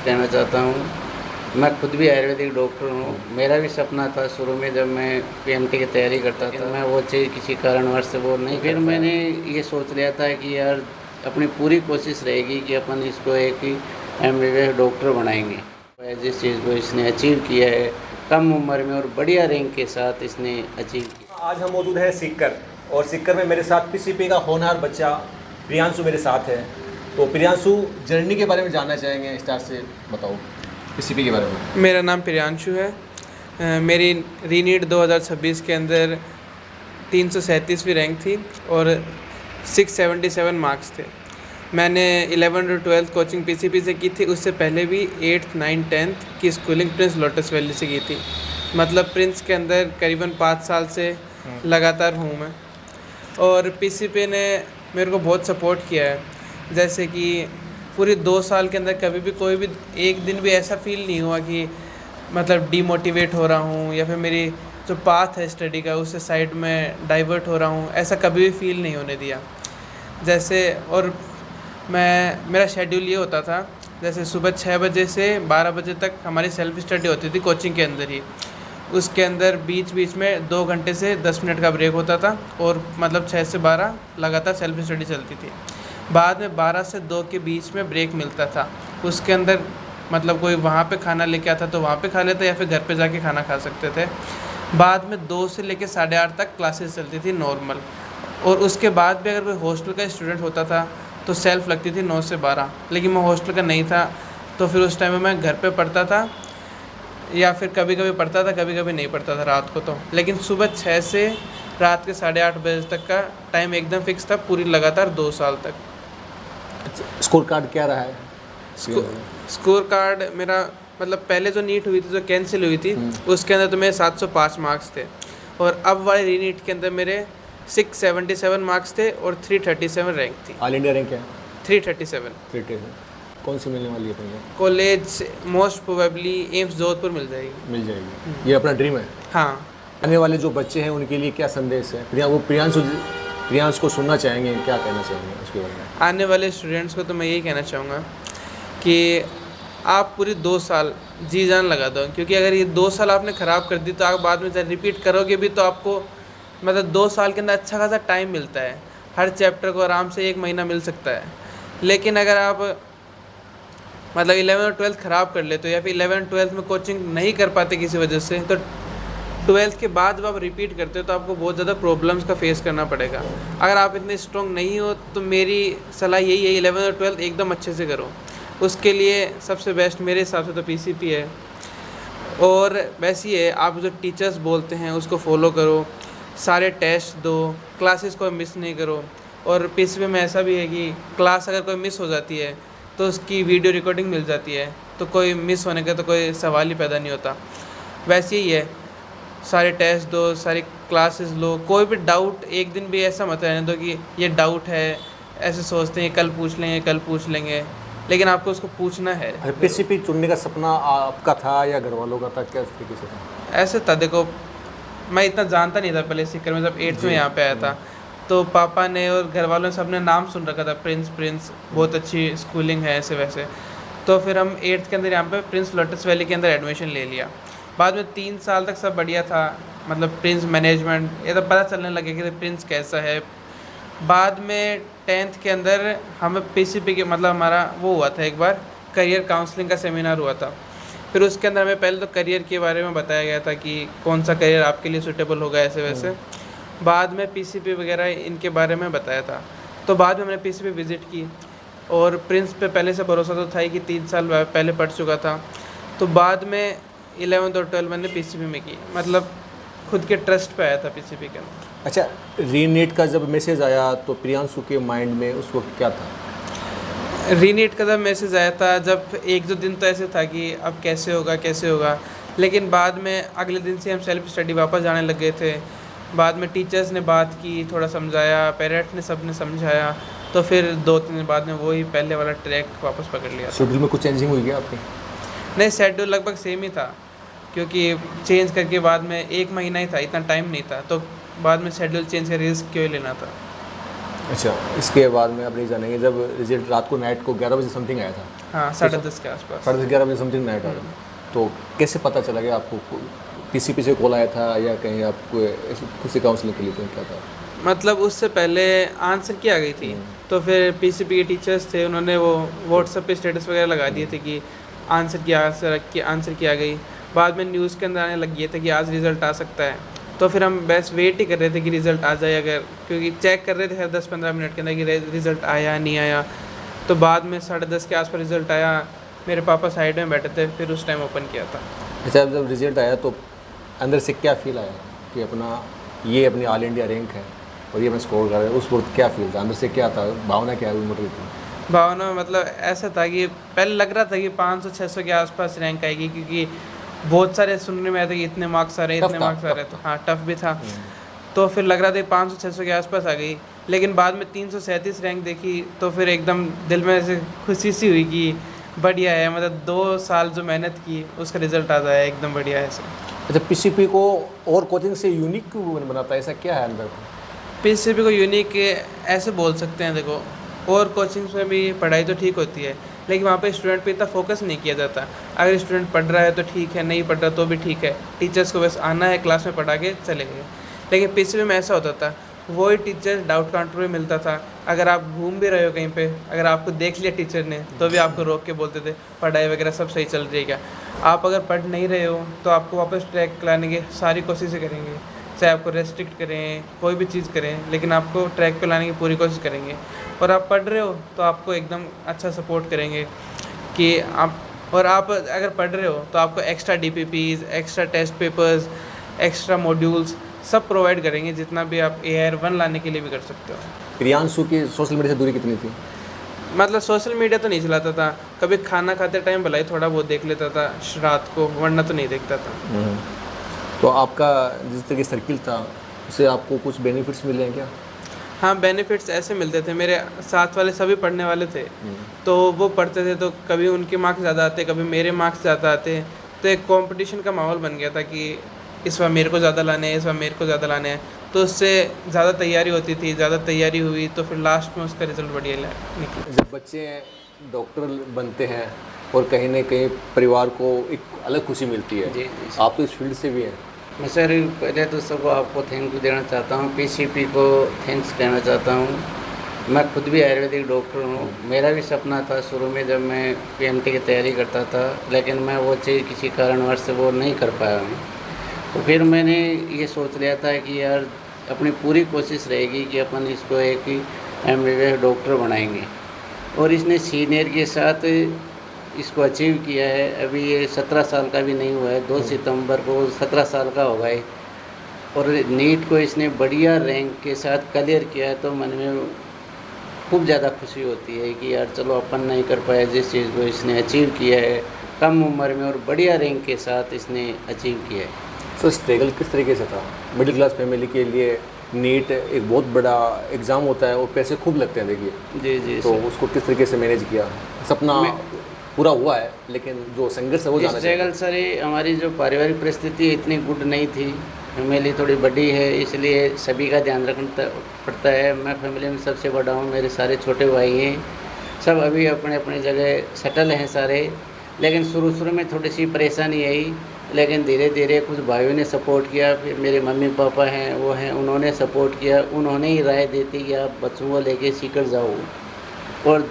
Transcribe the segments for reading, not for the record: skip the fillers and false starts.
कहना चाहता हूँ, मैं खुद भी आयुर्वेदिक डॉक्टर हूँ। मेरा भी सपना था शुरू में, जब मैं पीएमटी की तैयारी करता था, मैं वो चीज़ किसी कारणवश से वो नहीं, फिर मैंने ये सोच लिया था कि यार अपनी पूरी कोशिश रहेगी कि अपन इसको एक एमबीबीएस डॉक्टर बनाएंगे। जिस चीज़ को इसने अचीव किया है कम उम्र में और बढ़िया रैंक के साथ इसने अचीव किया। आज हम मौजूद है सीकर, और सीकर में मेरे साथ पीसीपी का होनहार बच्चा प्रियांशु मेरे साथ है। तो प्रियांशु, जर्नी के बारे में जानना चाहेंगे, स्टार्ट से बताओ पीसीपी के बारे में। मेरा नाम प्रियांशु है। मेरी रीनीट 2026 के अंदर 337वीं रैंक थी और 677 मार्क्स थे। मैंने 11th और 12th कोचिंग पीसीपी से की थी। उससे पहले भी 8th, 9th, 10th की स्कूलिंग प्रिंस लोटस वैली से की थी। मतलब प्रिंस के अंदर करीबन 5 साल से लगातार हूँ मैं। और पीसीपी ने मेरे को बहुत सपोर्ट किया है। जैसे कि पूरे 2 साल के अंदर कभी भी कोई भी एक दिन भी ऐसा फील नहीं हुआ कि मतलब डीमोटिवेट हो रहा हूँ या फिर मेरी जो पाथ है स्टडी का उससे साइड में डाइवर्ट हो रहा हूँ, ऐसा कभी भी फील नहीं होने दिया। जैसे और मेरा शेड्यूल ये होता था, जैसे सुबह 6 बजे से 12 बजे तक हमारी सेल्फ स्टडी होती थी कोचिंग के अंदर ही। उसके अंदर बीच बीच में 2 घंटे से 10 मिनट का ब्रेक होता था और मतलब 6 से 12 लगातार सेल्फ स्टडी चलती थी। बाद में 12 से 2 के बीच में ब्रेक मिलता था। उसके अंदर मतलब कोई वहाँ पे खाना लेके आता तो वहाँ पे खा लेता या फिर घर पे जाके खाना खा सकते थे। बाद में 2 से लेके 8:30 तक क्लासेस चलती थी नॉर्मल। और उसके बाद भी अगर कोई हॉस्टल का स्टूडेंट होता था तो सेल्फ लगती थी 9 से 12, लेकिन मैं हॉस्टल का नहीं था तो फिर उस टाइम में मैं घर पे पढ़ता था या फिर कभी कभी पढ़ता था, कभी कभी नहीं पढ़ता था रात को तो। लेकिन सुबह 6 से रात के 8:30 बजे तक का टाइम एकदम फिक्स था, पूरी लगातार 2 साल तक। स्कोर कार्ड क्या रहा है? स्कोर कार्ड मेरा मतलब पहले जो नीट हुई थी, जो कैंसिल हुई थी, उसके अंदर तो मेरे 705 मार्क्स थे और अब वाले रीनीट के अंदर मेरे 677 मार्क्स थे और 337 रैंक थी। ऑल इंडिया रैंक क्या है? 337। कौन सी मिलने वाली है अपने? College most probably AIIMS Jodhpur मिल जाएगी। ये अपना ड्रीम है। हाँ। आने वाले जो बच्चे हैं उनके लिए क्या संदेश है? वो प्रियांश को सुनना चाहेंगे, क्या कहना चाहेंगे उसके बारे में? आने वाले स्टूडेंट्स को तो मैं यही कहना चाहूँगा कि आप पूरी 2 साल जी जान लगा दो, क्योंकि अगर ये 2 साल आपने ख़राब कर दी तो आप बाद में जब रिपीट करोगे भी तो आपको मतलब 2 साल के अंदर अच्छा खासा टाइम मिलता है। हर चैप्टर को आराम से 1 महीना मिल सकता है। लेकिन अगर आप मतलब 11 और 12th ख़राब कर लेते हो या फिर 11 12th में कोचिंग नहीं कर पाते किसी वजह से, तो 12th के बाद जब आप रिपीट करते हो तो आपको बहुत ज़्यादा प्रॉब्लम्स का फेस करना पड़ेगा। अगर आप इतने स्ट्रॉन्ग नहीं हो तो मेरी सलाह यही है 11 और 12th एकदम अच्छे से करो। उसके लिए सबसे बेस्ट मेरे हिसाब से तो पीसीपी है। और वैसे ही है, आप जो टीचर्स बोलते हैं उसको फॉलो करो, सारे टेस्ट दो, क्लासेस को मिस नहीं करो। और पीसीपी में ऐसा भी है कि क्लास अगर कोई मिस हो जाती है तो उसकी वीडियो रिकॉर्डिंग मिल जाती है, तो कोई मिस होने का तो कोई सवाल ही पैदा नहीं होता। वैसे ही है, सारे टेस्ट दो, सारी क्लासेस लो, कोई भी डाउट एक दिन भी ऐसा मत रहने दो कि ये डाउट है, ऐसे सोचते हैं कल पूछ लेंगे, लेकिन आपको उसको पूछना है। पीसीपी चुनने का सपना आपका था या घर वालों का था, क्या तरीके से था? ऐसे था, देखो मैं इतना जानता नहीं था पहले सीकर में, जब 8th में यहाँ पे आया था तो पापा ने और घर वालों ने सबने नाम सुन रखा था प्रिंस बहुत अच्छी स्कूलिंग है ऐसे वैसे। तो फिर हम 8th के अंदर यहाँ पे प्रिंस लोटस वैली के अंदर एडमिशन ले लिया। बाद में 3 साल तक सब बढ़िया था, मतलब प्रिंस मैनेजमेंट ये तो पता चलने लगे कि प्रिंस कैसा है। बाद में 10th के अंदर हमें पीसीपी के मतलब हमारा वो हुआ था, एक बार करियर काउंसलिंग का सेमिनार हुआ था। फिर उसके अंदर हमें पहले तो करियर के बारे में बताया गया था कि कौन सा करियर आपके लिए सूटेबल होगा ऐसे वैसे। बाद में पीसीपी वगैरह इनके बारे में बताया था। तो बाद में मैंने पीसीपी विज़िट की और प्रिंस पे पहले से भरोसा तो था ही कि 3 साल पहले पढ़ चुका था। तो बाद में 11th और 12th मैंने पीसीपी में की, मतलब खुद के ट्रस्ट पे आया था पीसीपी के अंदर। अच्छा, रीनीट का जब मैसेज आया तो प्रियांशु के माइंड में उस वक्त क्या था? रीनीट का जब मैसेज आया था, जब 1-2 दिन तो ऐसे था कि अब कैसे होगा, लेकिन बाद में अगले दिन से हम सेल्फ स्टडी वापस जाने लग गए थे। बाद में टीचर्स ने बात की, थोड़ा समझाया, पेरेंट्स ने सब ने समझाया, तो फिर 2-3 दिन बाद में वही पहले वाला ट्रैक वापस पकड़ लिया। शेड्यूल में कुछ चेंजिंग हुई क्या आपकी? नहीं, शेड्यूल लगभग सेम ही था, क्योंकि चेंज करके बाद में 1 महीना ही था, इतना टाइम नहीं था, तो बाद में शेड्यूल चेंज का रिस्क क्यों लेना था। अच्छा, इसके बाद में आप नहीं जानेंगे, जब रिजल्ट रात को नाइट को 11 बजे समथिंग आया था, हाँ 10:30 के आसपास। 11:30 बजे समथिंग नाइट आ गया। तो कैसे पता चला कि आपको पीसीपी से कॉल आया था या कहीं आपको किसी काउंसलिंग के लिए क्या था? मतलब उससे पहले आंसर की आ गई थी, तो फिर पीसीपी के टीचर्स थे, उन्होंने वो व्हाट्सएप पे स्टेटस वगैरह लगा दिए थे कि आंसर की आ गई। बाद में न्यूज़ के अंदर आने लग गए थे कि आज रिज़ल्ट आ सकता है। तो फिर हम बस वेट ही कर रहे थे कि रिज़ल्ट आ जाए, अगर क्योंकि चेक कर रहे थे हर 10-15 मिनट के अंदर कि रिज़ल्ट आया नहीं आया। तो बाद में 10:30 के आसपास रिज़ल्ट आया, मेरे पापा साइड में बैठे थे, फिर उस टाइम ओपन किया था। अच्छा, जब रिजल्ट आया तो अंदर से क्या फील आया कि अपनी ऑल इंडिया रैंक है और ये मैं स्कोर कर रहा हूँ? उस वक्त क्या फील था अंदर से, क्या था भावना, क्या उमड़ रही थी? भावना मतलब ऐसा था कि पहले लग रहा था कि 500-600 के आसपास रैंक आएगी, क्योंकि बहुत सारे सुनने में आया था कि इतने मार्क्स आ रहे हैं, टफ इतने था, मार्क्स आ रहे हैं। टफ तो हाँ, टफ भी था। तो फिर लग रहा था 500-600 के आसपास आ गई, लेकिन बाद में 337 रैंक देखी तो फिर एकदम दिल में ऐसे खुशी सी हुई कि बढ़िया है, मतलब 2 साल जो मेहनत की उसका रिजल्ट आ जाए, एकदम बढ़िया है ऐसे। अच्छा, पीसीपी को और कोचिंग से यूनिक क्यों बनाता है, ऐसा क्या है अंदर? पीसीपी को यूनिक ऐसे बोल सकते हैं, देखो और कोचिंग्स में भी पढ़ाई तो ठीक होती है, लेकिन वहाँ पे स्टूडेंट पे इतना फोकस नहीं किया जाता। अगर स्टूडेंट पढ़ रहा है तो ठीक है, नहीं पढ़ रहा तो भी ठीक है, टीचर्स को बस आना है, क्लास में पढ़ा के चले गए। लेकिन पीसीपी में ऐसा होता था, वही टीचर डाउट काउंटर में मिलता था। अगर आप घूम भी रहे हो कहीं पे, अगर आपको देख लिया टीचर ने तो भी आपको रोक के बोलते थे पढ़ाई वगैरह सब सही चल रही है क्या। आप अगर पढ़ नहीं रहे हो तो आपको वापस ट्रैक लाने की सारी कोशिशें करेंगे, चाहे आपको रेस्ट्रिक्ट करें, कोई भी चीज़ करें, लेकिन आपको ट्रैक पे लाने की पूरी कोशिश करेंगे। और आप पढ़ रहे हो तो आपको एकदम अच्छा सपोर्ट करेंगे कि आप अगर पढ़ रहे हो तो आपको extra DPPs, extra test papers, extra modules सब प्रोवाइड करेंगे, जितना भी आप AIR-1 लाने के लिए भी कर सकते हो। प्रियांशु की सोशल मीडिया से दूरी कितनी थी? मतलब सोशल मीडिया तो नहीं चलाता था, कभी खाना खाते टाइम भला ही थोड़ा बहुत देख लेता था रात को, वरना तो नहीं देखता था। तो आपका जिस तरह की सर्किल था उससे आपको कुछ बेनिफिट्स मिले हैं क्या? हाँ, बेनिफिट्स ऐसे मिलते थे, मेरे साथ वाले सभी पढ़ने वाले थे, तो वो पढ़ते थे तो कभी उनके मार्क्स ज़्यादा आते, कभी मेरे मार्क्स ज़्यादा आते। तो एक कंपटीशन का माहौल बन गया था कि इस बार मेरे को ज़्यादा लाने हैं, इस बार मेरे को ज़्यादा लाने हैं। तो उससे ज़्यादा तैयारी होती थी, ज़्यादा तैयारी हुई तो फिर लास्ट में उसका रिज़ल्ट बढ़िया निकला। जब बच्चे डॉक्टर बनते हैं और कहीं ना कहीं परिवार को एक अलग खुशी मिलती है। जी, आप तो इस फील्ड से भी हैं। मैं सर पहले तो सबको आपको थैंक यू देना चाहता हूँ, पीसीपी को थैंक्स कहना चाहता हूँ। मैं खुद भी आयुर्वेदिक डॉक्टर हूँ। मेरा भी सपना था शुरू में जब मैं PMT की तैयारी करता था, लेकिन मैं वो चीज़ किसी कारणवश से वो नहीं कर पाया हूँ। तो फिर मैंने ये सोच लिया था कि यार अपनी पूरी कोशिश रहेगी कि अपन इसको एक MBBS डॉक्टर बनाएंगे, और इसने सीनियर के साथ इसको अचीव किया है। अभी ये 17 साल का भी नहीं हुआ है, 2 सितंबर को 17 साल का होगा ये, और नीट को इसने बढ़िया रैंक के साथ क्लियर किया है। तो मन में खूब ज़्यादा खुशी होती है कि यार चलो अपन नहीं कर पाया जिस चीज़ को इसने अचीव किया है कम उम्र में और बढ़िया रैंक के साथ इसने अचीव किया है। तो स्ट्रगल किस तरीके से था? मिडिल क्लास फैमिली के लिए नीट एक बहुत बड़ा एग्ज़ाम होता है और पैसे खूब लगते हैं, देखिए। जी जी तो उसको किस तरीके से मैनेज किया? सपना पूरा हुआ है, लेकिन जो संघर्ष है वो जाना चाहिए। स्ट्रगल सर, हमारी जो पारिवारिक परिस्थिति इतनी गुड नहीं थी, फैमिली थोड़ी बड़ी है, इसलिए सभी का ध्यान रखना पड़ता है। मैं फैमिली में सबसे बड़ा हूँ, मेरे सारे छोटे भाई हैं, सब अभी अपने अपने जगह सेटल हैं सारे। लेकिन शुरू में थोड़ी सी परेशानी आई, लेकिन धीरे धीरे कुछ भाइयों ने सपोर्ट किया, फिर मेरे मम्मी पापा हैं वो हैं, उन्होंने सपोर्ट किया, उन्होंने ही राय दी थी कि आप बच्चों को लेके सीकर जाओ, और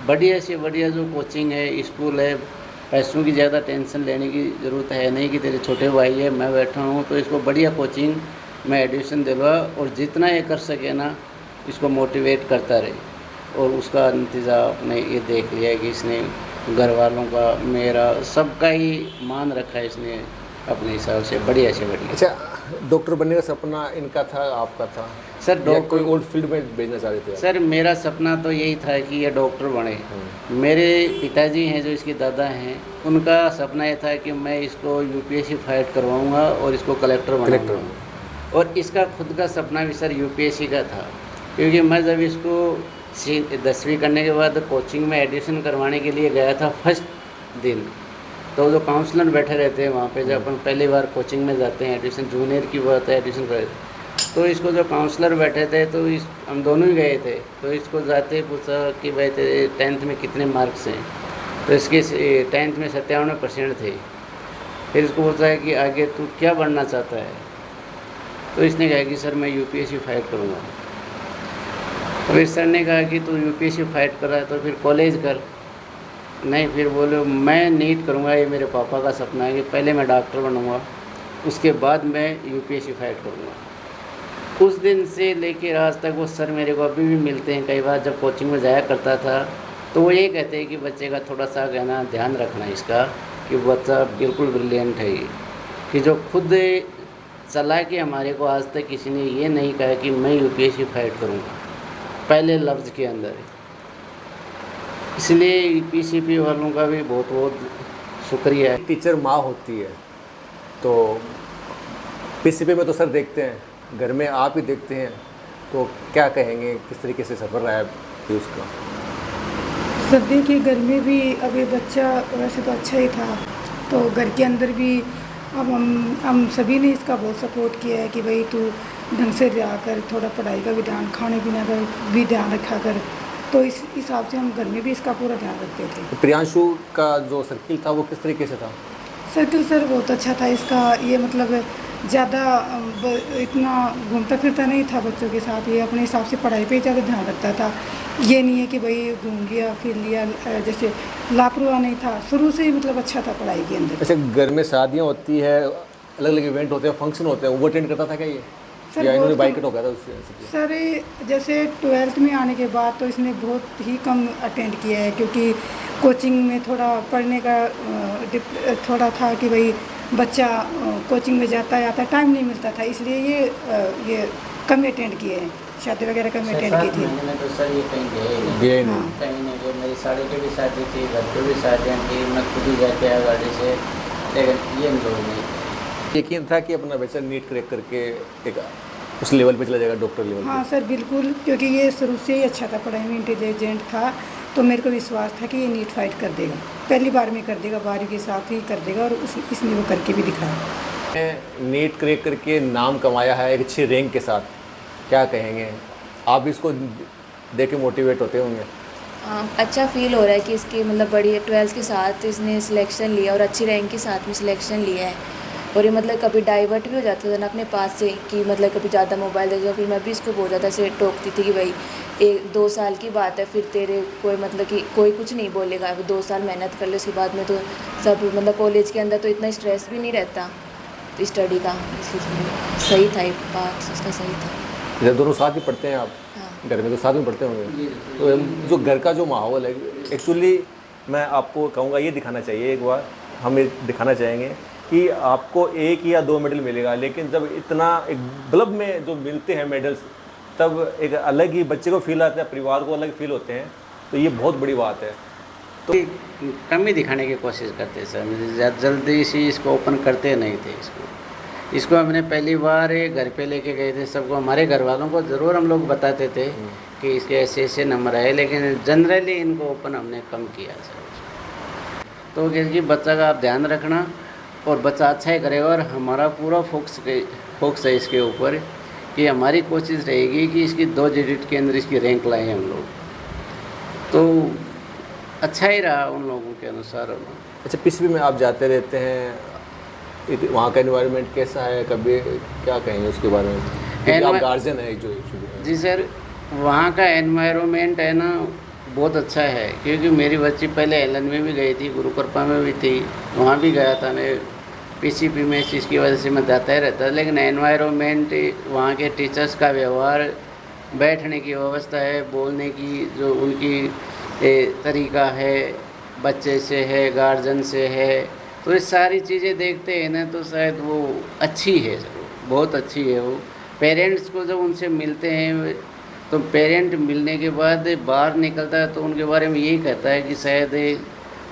बढ़िया से बढ़िया जो कोचिंग है, स्कूल है, पैसों की ज़्यादा टेंशन लेने की ज़रूरत है नहीं कि तेरे छोटे भाई है मैं बैठा हूँ, तो इसको बढ़िया कोचिंग में एडमिशन दिलवा, और जितना ये कर सके ना इसको मोटिवेट करता रहे। और उसका नतीजा आपने ये देख लिया कि इसने घर वालों का, मेरा, सबका ही मान रखा है इसने अपने हिसाब से बढ़िया से बढ़िया। अच्छा, डॉक्टर बनने का सपना इनका था, आपका था सर? डॉक्टर कोई ओल्ड फील्ड में भेजना चाह रहे थे? सर मेरा सपना तो यही था कि ये डॉक्टर बने। मेरे पिताजी हैं जो इसके दादा हैं, उनका सपना ये था कि मैं इसको UPSC फाइट करवाऊंगा और इसको कलेक्टर बनाऊंगा। और इसका खुद का सपना भी सर UPSC का था, क्योंकि मैं जब इसको 10वीं करने के बाद कोचिंग में एडमिशन करवाने के लिए गया था फर्स्ट दिन, तो जो काउंसलर बैठे रहते हैं वहाँ पे, जब अपन पहली बार कोचिंग में जाते हैं, एडमिशन जूनियर की बात है, एडमिशन कर, तो इसको जो काउंसलर बैठे थे, तो हम दोनों ही गए थे, तो इसको जाते पूछा कि भाई तेरे 10th में कितने मार्क्स हैं, तो इसके 10th में 97% थे। फिर इसको पूछा है कि आगे तू क्या बनना चाहता है, तो इसने कहा कि सर मैं यूपीएससी फाइट करूँगा। तो फिर सर ने कहा कि तू यूपीएससी फाइट कर रहा है तो फिर कॉलेज कर। नहीं, फिर बोले मैं नीट करूँगा, ये मेरे पापा का सपना है कि पहले मैं डॉक्टर बनूँगा, उसके बाद मैं यूपीएससी फाइट करूँगा। उस दिन से लेकर आज तक वो सर मेरे को अभी भी मिलते हैं। कई बार जब कोचिंग में जाया करता था तो वो ये कहते हैं कि बच्चे का थोड़ा सा कहना ध्यान रखना इसका, कि बच्चा बिल्कुल ब्रिलियंट है ये, कि जो खुद चला के हमारे को आज तक किसी ने ये नहीं कहा कि मैं यूपीएससी फाइट करूँगा पहले लफ्ज़ के अंदर। इसलिए पीसीपी वालों का भी बहुत बहुत शुक्रिया है। टीचर माँ होती है, तो पीसीपी में तो सर देखते हैं, घर में आप ही देखते हैं, तो क्या कहेंगे, किस तरीके से सफ़र रहा है पीयूष का? सर देखिए, घर में भी अब ये बच्चा वैसे तो अच्छा ही था, तो घर के अंदर भी अब हम सभी ने इसका बहुत सपोर्ट किया है कि भाई तू ढंग से रहा कर, थोड़ा पढ़ाई का भी ध्यान, खाने पीने का भी ध्यान रखा कर। तो इस हिसाब से हम घर में भी इसका पूरा ध्यान रखते थे। तो प्रियांशु का जो सर्किल था वो किस तरीके से था? सर्किल सर बहुत अच्छा था इसका, ये मतलब ज़्यादा इतना घूमता फिरता नहीं था बच्चों के साथ, ये अपने हिसाब से पढ़ाई पे ज़्यादा ध्यान रखता था। ये नहीं है कि भाई घूम लिया फिर लिया, जैसे लापरवाह नहीं था, शुरू से ही मतलब अच्छा था पढ़ाई के अंदर। ऐसे घर में शादियाँ होती है, अलग अलग इवेंट होते हैं, फंक्शन होते हैं, वो अटेंड करता था क्या ये? सर या इन्होंने बहुत बाइकआउट हो गया था उससे? सर जैसे 12th में आने के बाद तो इसने बहुत ही कम अटेंड किया है, क्योंकि कोचिंग में थोड़ा पढ़ने का थोड़ा था कि भाई बच्चा कोचिंग में जाता है आता है, टाइम नहीं मिलता था, इसलिए ये कम अटेंड किए हैं, शादी वगैरह कम अटेंड की थी। महीने में तो सर ये कहीं गए ही नहीं, गए हाँ। नहीं। कहीं नहीं गए। मेरी साड़ी की भी शादी थी, घर पे भी शादियाँ थी, मैं खुद ही जाके आया गाड़ी से, लेकिन ये लोग नहीं। यकीन था कि अपना बच्चा नीट क्रैक करके एक उस लेवल पे चला जाएगा, डॉक्टर लेवल हाँ पे? सर बिल्कुल, क्योंकि ये शुरू से ही अच्छा था, पढ़ाई में इंटेलिजेंट था, तो मेरे को विश्वास था कि ये नीट फाइट कर देगा, पहली बार में कर देगा, 12वीं के साथ ही कर देगा, और इसने वो करके भी दिखाया। नीट क्रैक करके नाम कमाया है एक अच्छी रैंक के साथ, क्या कहेंगे आप? इसको देख के मोटिवेट होते होंगे? अच्छा फील हो रहा है कि इसकी मतलब बड़ी 12th के साथ इसने सिलेक्शन लिया और अच्छी रैंक के साथ में सिलेक्शन लिया है। और ये मतलब कभी डाइवर्ट भी हो जाता था ना अपने पास से, कि मतलब कभी ज़्यादा मोबाइल देखा, फिर मैं भी इसको बहुत ज़्यादा से टोकती थी कि भाई 1-2 साल की बात है, फिर तेरे कोई मतलब कि कोई कुछ नहीं बोलेगा, 2 साल मेहनत कर ले, उसके बाद में तो सब मतलब कॉलेज के अंदर तो इतना स्ट्रेस भी नहीं रहता तो स्टडी का। सही था, एक बात उसका सही था। जब दोनों साथ ही पढ़ते हैं आप? हाँ। घर में तो साथ में पढ़ते होंगे, तो जो घर का जो माहौल है, एक्चुअली मैं आपको कहूँगा ये दिखाना चाहिए, एक बार हम ये दिखाना चाहेंगे कि आपको 1 या 2 मेडल मिलेगा, लेकिन जब इतना एक क्लब में जो मिलते हैं मेडल्स, तब एक अलग ही बच्चे को फील आता है, परिवार को अलग फील होते हैं, तो ये बहुत बड़ी बात है। तो कम ही दिखाने की कोशिश करते सर, जल्दी से इसको ओपन करते नहीं थे। इसको हमने पहली बार घर पे लेके गए थे, सबको, हमारे घर वालों को ज़रूर हम लोग बताते थे कि इसके ऐसे ऐसे नंबर आए, लेकिन जनरली इनको ओपन हमने कम किया सर। तो कि बच्चा का आप ध्यान रखना, और बच्चा अच्छा ही करेगा, और हमारा पूरा फोकस है इसके ऊपर, कि हमारी कोशिश रहेगी कि इसकी 2 डिजिट के अंदर इसकी रैंक लाएँ हम लोग। तो अच्छा ही रहा उन लोगों के अनुसार। अच्छा, पीसीपी में आप जाते रहते हैं, वहाँ का एनवायरनमेंट कैसा है, कभी क्या कहेंगे उसके बारे में? क्योंकि आप गार्जियन है जो। जी सर, वहाँ का एनवायरनमेंट है ना बहुत अच्छा है, क्योंकि मेरी बच्ची पहले एलन में भी गई थी, गुरु कृपा में भी थी, वहाँ भी गया था मैं। पीसीपी में इस चीज़ की वजह से मैं जाता ही रहता, लेकिन एनवायरनमेंट, वहाँ के टीचर्स का व्यवहार, बैठने की व्यवस्था है, बोलने की जो उनकी तरीका है, बच्चे से है, गार्जियन से है, तो ये सारी चीज़ें देखते हैं ना, तो शायद वो अच्छी है, बहुत अच्छी है वो। पेरेंट्स को जब उनसे मिलते हैं तो पेरेंट मिलने के बाद बाहर निकलता है तो उनके बारे में यही कहता है कि शायद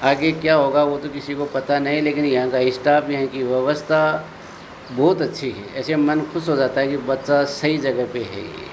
आगे क्या होगा वो तो किसी को पता नहीं, लेकिन यहाँ का स्टाफ, यहाँ की व्यवस्था बहुत अच्छी है। ऐसे मन खुश हो जाता है कि बच्चा सही जगह पे है ये।